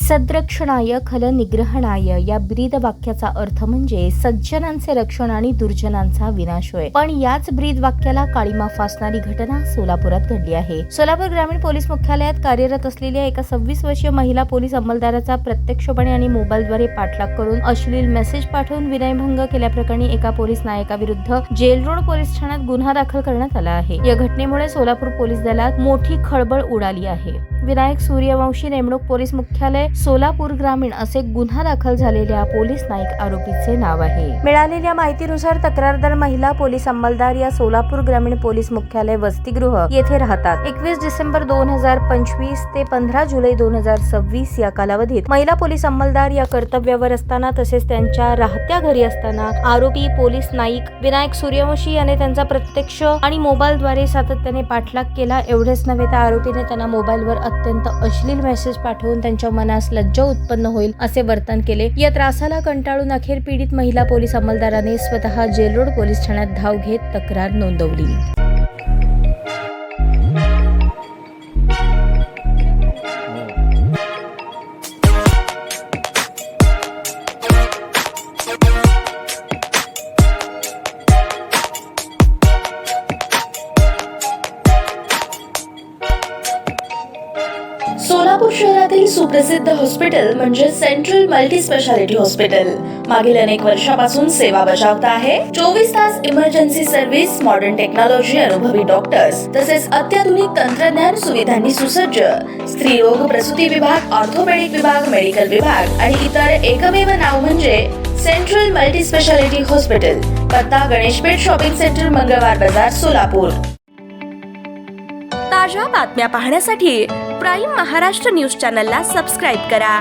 सद्रक्षणाय खल निग्रहणाय या ब्रीद वाक्याचा अर्थ म्हणजे सज्जनांचे रक्षण आणि दुर्जनांचा विनाश होय। पण याच ब्रीद वाक्याला काळीमा फासणारी घटना सोलापुरात घडली आहे। सोलापूर ग्रामीण पोलीस मुख्यालयात कार्यरत असलेल्या एका 26 वर्षीय महिला पोलीस अंमलदाराचा प्रत्यक्षपणे आणि मोबाईलद्वारे पाठलाग करून अश्लील मेसेज पाठवून विनयभंग केल्याप्रकरणी एका पोलीस नायकाविरुद्ध जेल रोड पोलीस ठाण्यात गुन्हा दाखल करण्यात आला आहे। या घटनेमुळे सोलापूर पोलीस दलात मोठी खळबळ उडाली आहे। विनायक सूर्यवंशी नेमणूक पोलीस मुख्यालय सोलापूर ग्रामीण असे गुन्हा दाखल झालेल्या पोलीस नाईक आरोपीचे नाव आहे। मिळालेल्या माहितीनुसार तक्रारदार महिला पोलीस अंमलदार या सोलापूर ग्रामीण पोलीस मुख्यालय वसतिगृह येथे राहतात। 21 डिसेंबर 2025 ते 15 जुलै 2026 या कालावधीत महिला पोलीस अंमलदार या कर्तव्यावर असताना तसेच त्यांच्या राहत्या घरी असताना आरोपी पोलीस नाईक विनायक सूर्यवंशी याने त्यांचा प्रत्यक्ष आणि मोबाईलद्वारे सातत्याने पाठलाग केला। एवढेच नव्हे तर आरोपीने त्यांना मोबाईलवर अत्यंत अश्लील मेसेज पाठवून त्यांच्या मनास लज्जा उत्पन्न होईल असे वर्तन केले। या त्रासाला कंटाळून अखेर पीडित महिला पोलीस अंमलदाराने स्वतः जेल रोड पोलीस ठाण्यात धाव घेत तक्रार नोंदवली। सोलापूर शहरातील सुप्रसिद्ध हॉस्पिटल म्हणजे सेंट्रल मल्टी स्पेशालिटी हॉस्पिटल मागील अनेक वर्षापासून सेवा बजावत आहे। 24 तास इमर्जन्सी सर्व्हिस, मॉडर्न टेक्नॉलॉजी, अनुभवी डॉक्टर्स तसेच अत्याधुनिक तंत्रज्ञान सुविधांनी सुसज्ज स्त्रीरोग प्रसूती विभाग, ऑर्थोपेडिक विभाग, मेडिकल विभाग आणि इतर एकमेव नाव म्हणजे सेंट्रल मल्टी स्पेशालिटी हॉस्पिटल। पत्ता गणेशपेठ शॉपिंग सेंटर, मंगळवार बाजार, सोलापूर। ताज्या बातम्या पाहण्यासाठी प्राईम महाराष्ट्र न्यूज चॅनलला सबस्क्राईब करा।